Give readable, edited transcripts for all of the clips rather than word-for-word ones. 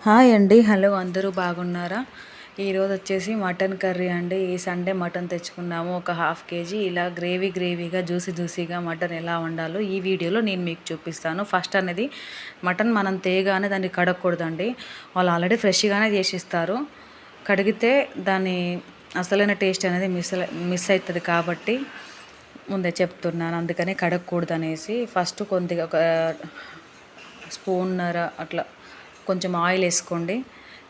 Hi అండి. Hello, అందరూ బాగున్నారా? ఈరోజు వచ్చేసి మటన్ కర్రీ అండి. ఈ సండే మటన్ తెచ్చుకున్నాము ఒక హాఫ్ కేజీ. ఇలా గ్రేవీగా జ్యూసీగా మటన్ ఎలా వండాలో ఈ వీడియోలో నేను మీకు చూపిస్తాను. ఫస్ట్ అనేది మటన్ మనం తేగానే దాన్ని కడగకూడదండి. వాళ్ళు ఆల్రెడీ ఫ్రెష్గానే చేసిస్తారు. కడిగితే దాని అసలైన టేస్ట్ అనేది మిస్ అవుతుంది కాబట్టి ముందే చెప్తున్నాను. అందుకని కడగకూడదు అనేసి ఫస్ట్ కొద్దిగా ఒక స్పూన్నర అట్లా కొంచెం ఆయిల్ వేసుకోండి.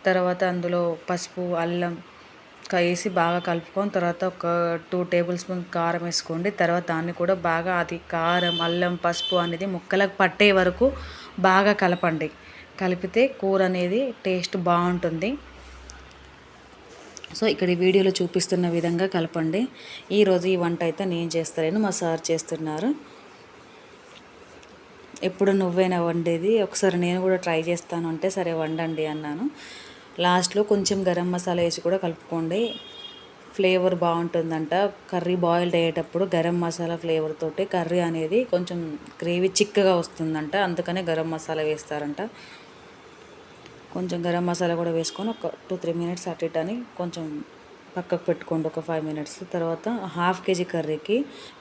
తర్వాత అందులో పసుపు, అల్లం వేసి బాగా కలుపుకొని తర్వాత ఒక 2 టేబుల్ స్పూన్ కారం వేసుకోండి. తర్వాత దాన్ని కూడా బాగా అది కారం, అల్లం, పసుపు అనేది ముక్కలకు పట్టే వరకు బాగా కలపండి. కలిపితే కూర అనేది టేస్ట్ బాగుంటుంది. సో ఇక్కడ ఈ వీడియోలో చూపిస్తున్న విధంగా కలపండి. ఈరోజు ఈ వంట అయితే నేను చేస్తాను, మా సార్ చేస్తున్నారు. ఎప్పుడు నువ్వైనా వండేది, ఒకసారి నేను కూడా ట్రై చేస్తాను అంటే సరే వండండి అన్నాను. లాస్ట్లో కొంచెం గరం మసాలా వేసి కూడా కలుపుకోండి, ఫ్లేవర్ బాగుంటుందంట. కర్రీ బాయిల్డ్ అయ్యేటప్పుడు గరం మసాలా ఫ్లేవర్ తోటి కర్రీ అనేది కొంచెం గ్రేవీ చిక్కగా వస్తుందంట. అందుకనే గరం మసాలా వేస్తారంట. కొంచెం గరం మసాలా కూడా వేసుకొని ఒక 2-3 మినిట్స్ అటు ఇటు అని కొంచెం పక్కకు పెట్టుకోండి, ఒక 5 మినిట్స్. తర్వాత హాఫ్ కేజీ కర్రీకి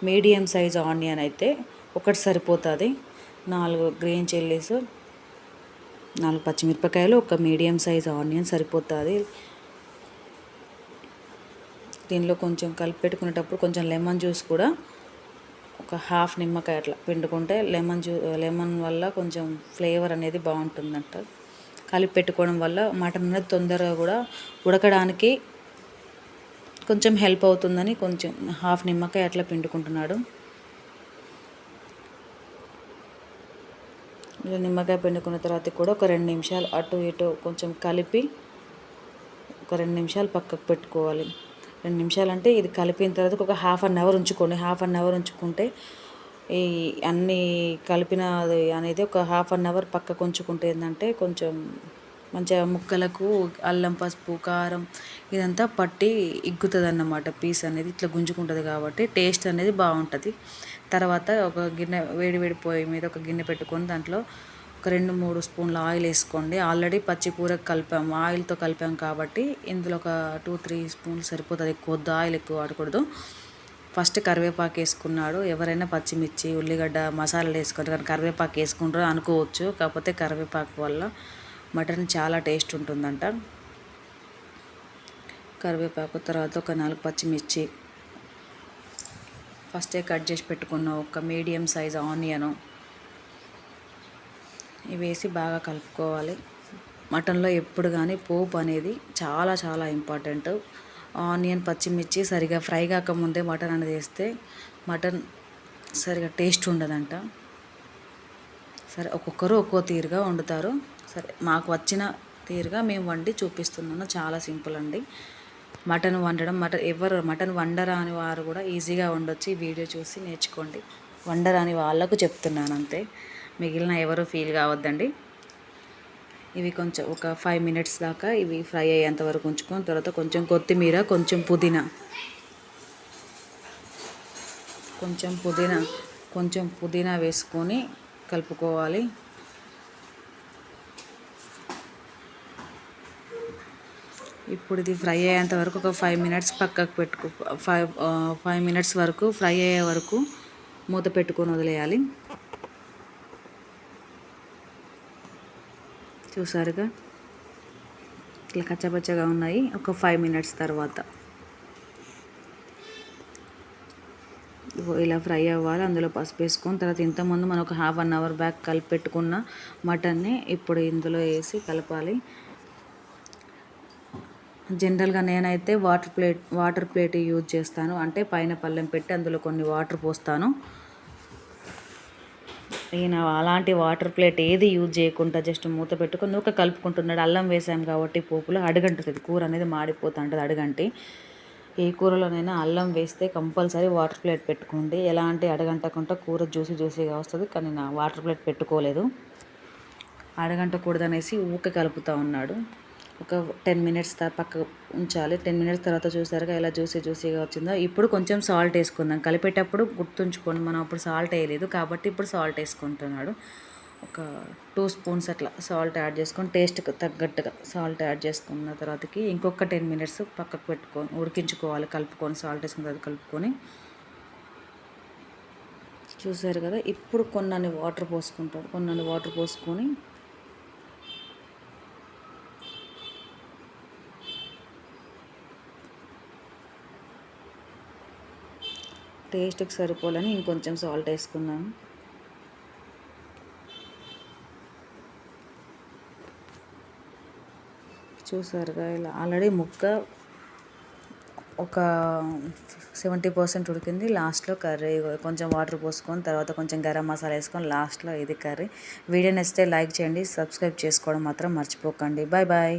మీడియం సైజ్ ఆనియన్ అయితే ఒకటి సరిపోతుంది. 4 గ్రీన్ చిల్లీస్, 4 పచ్చిమిరపకాయలు, ఒక మీడియం సైజ్ ఆనియన్ సరిపోతుంది. దీనిలో కొంచెం కలిపి పెట్టుకునేటప్పుడు కొంచెం లెమన్ జ్యూస్ కూడా ఒక హాఫ్ నిమ్మకాయ అట్లా పిండుకుంటే లెమన్ వల్ల కొంచెం ఫ్లేవర్ అనేది బాగుంటుందంట. కలిపి పెట్టుకోవడం వల్ల మటన్ అనేది తొందరగా కూడా ఉడకడానికి కొంచెం హెల్ప్ అవుతుందని కొంచెం హాఫ్ నిమ్మకాయ అట్లా పిండుకుంటున్నాడు. ఇలా నిమ్మకాయ పిండుకున్న తర్వాత కూడా ఒక 2 నిమిషాలు అటు ఇటు కొంచెం కలిపి ఒక 2 నిమిషాలు పక్కకు పెట్టుకోవాలి. 2 నిమిషాలు అంటే ఇది కలిపిన తర్వాత ఒక హాఫ్ అన్ అవర్ ఉంచుకోండి. హాఫ్ అన్ అవర్ ఉంచుకుంటే ఈ అన్నీ కలిపినది అనేది ఒక హాఫ్ అన్ అవర్ పక్కకు ఉంచుకుంటే ఏంటంటే కొంచెం మంచిగా ముక్కలకు అల్లం, పసుపు, కారం ఇదంతా పట్టి ఇగ్గుతుంది అన్నమాట. పీస్ అనేది ఇట్లా గుంజుకుంటుంది కాబట్టి టేస్ట్ అనేది బాగుంటుంది. తర్వాత ఒక గిన్నె వేడి పొయ్యి మీద ఒక గిన్నె పెట్టుకొని దాంట్లో ఒక 2-3 స్పూన్ల ఆయిల్ వేసుకోండి. ఆల్రెడీ పచ్చి కూరకు కలిపాము, ఆయిల్తో కలిపాము కాబట్టి ఇందులో ఒక 2-3 స్పూన్లు సరిపోతుంది. ఎక్కువ ఆయిల్ ఎక్కువ వాడకూడదు. ఫస్ట్ కరివేపాకు వేసుకున్నాడు. ఎవరైనా పచ్చిమిర్చి, ఉల్లిగడ్డ, మసాలాలు వేసుకుంటారు కానీ కరివేపాకు వేసుకుంటారు అనుకోవచ్చు. కాకపోతే కరివేపాకు వల్ల మటన్ చాలా టేస్ట్ ఉంటుందంట. కరివేపాకు తర్వాత ఒక 4 పచ్చిమిర్చి, ఫస్టే కట్ చేసి పెట్టుకున్న ఒక మీడియం సైజ్ ఆనియను ఇవి వేసి బాగా కలుపుకోవాలి. మటన్లో ఎప్పుడు కానీ పోపు అనేది చాలా ఇంపార్టెంట్. ఆనియన్, పచ్చిమిర్చి సరిగా ఫ్రై కాకముందే మటన్ అనేది వేస్తే మటన్ సరిగా టేస్ట్ ఉండదంట. సరే, ఒక్కొక్కరు ఒక్కో తీరుగా వండుతారు. సరే, మాకు వచ్చిన తీరుగా మేము వండి చూపిస్తున్నాను. చాలా సింపుల్ అండి మటన్ వండడం. మటన్ వండరాని వారు కూడా ఈజీగా వండొచ్చు. ఈ వీడియో చూసి నేర్చుకోండి. వండరాని వాళ్ళకు చెప్తున్నాను అంతే, మిగిలిన ఎవరు ఫీల్ కావద్దండి. ఇవి కొంచెం ఒక 5 మినిట్స్ దాకా ఇవి ఫ్రై అయ్యేంత వరకు ఉంచుకొని తర్వాత కొంచెం కొత్తిమీర, కొంచెం పుదీనా వేసుకొని కలుపుకోవాలి. ఇప్పుడు ఇది ఫ్రై అయ్యేంత వరకు ఒక 5 మినిట్స్ పక్కకు పెట్టుకో. 5 మినిట్స్ వరకు ఫ్రై అయ్యే వరకు మూత పెట్టుకొని వదిలేయాలి. చూసారుగా ఇట్లా కచ్చపచ్చగా ఉన్నాయి. ఒక 5 మినిట్స్ తర్వాత ఇలా ఫ్రై అవ్వాలి. అందులో పసుపు వేసుకొని తర్వాత ఇంతకుముందు మనం ఒక హాఫ్ అన్ అవర్ బ్యాక్ కలిపి పెట్టుకున్న మటన్ని ఇప్పుడు ఇందులో వేసి కలపాలి. జనరల్గా నేనైతే వాటర్ ప్లేట్ యూజ్ చేస్తాను. అంటే పైన పళ్ళెం పెట్టి అందులో కొన్ని వాటర్ పోస్తాను. ఈయన అలాంటి వాటర్ ప్లేట్ ఏది యూజ్ చేయకుండా జస్ట్ మూత పెట్టుకొని నూక కలుపుకుంటున్నాడు. అల్లం వేసాం కాబట్టి పోపులో అడుగంటుతుంది, కూర అనేది మాడిపోతుంటుంది అడుగంటి. ఏ కూరలోనైనా అల్లం వేస్తే కంపల్సరీ వాటర్ ప్లేట్ పెట్టుకోండి. ఎలాంటి అడగంటకుండా కూర జ్యూసీగా వస్తుంది. కానీ నా వాటర్ ప్లేట్ పెట్టుకోలేదు, అడగంటకూడదనేసి ఊక కలుపుతూ ఉన్నాడు. ఒక 10 మినిట్స్ పక్క ఉంచాలి. 10 మినిట్స్ తర్వాత చూసారుగా ఎలా జ్యూసీగా వచ్చిందో. ఇప్పుడు కొంచెం సాల్ట్ వేసుకుందాం. కలిపేటప్పుడు గుర్తుంచుకోండి, మనం అప్పుడు సాల్ట్ వేయలేదు కాబట్టి ఇప్పుడు సాల్ట్ వేసుకుంటున్నాడు. ఒక 2 స్పూన్స్ అట్లా సాల్ట్ యాడ్ చేసుకొని టేస్ట్కి తగ్గట్టుగా సాల్ట్ యాడ్ చేసుకున్న తర్వాతకి ఇంకొక 10 మినిట్స్ పక్కకు పెట్టుకొని ఉడికించుకోవాలి. కలుపుకొని సాల్ట్ వేసుకున్న తర్వాత కలుపుకొని చూసారు కదా. ఇప్పుడు కొన్నన్ని వాటర్ పోసుకుంటారు. కొన్నన్ని వాటర్ పోసుకొని టేస్ట్కి సరిపోలని ఇంకొంచెం సాల్ట్ వేసుకున్నాను. చూసారుగా ఇలా ఆల్రెడీ ముక్క ఒక 70% ఉడికింది. లాస్ట్లో కర్రీ కొంచెం వాటర్ పోసుకొని తర్వాత కొంచెం గరం మసాలా వేసుకొని లాస్ట్లో ఇది కర్రీ. వీడియో నచ్చితే లైక్ చేయండి, సబ్స్క్రైబ్ చేసుకోవడం మాత్రం మర్చిపోకండి. Bye bye.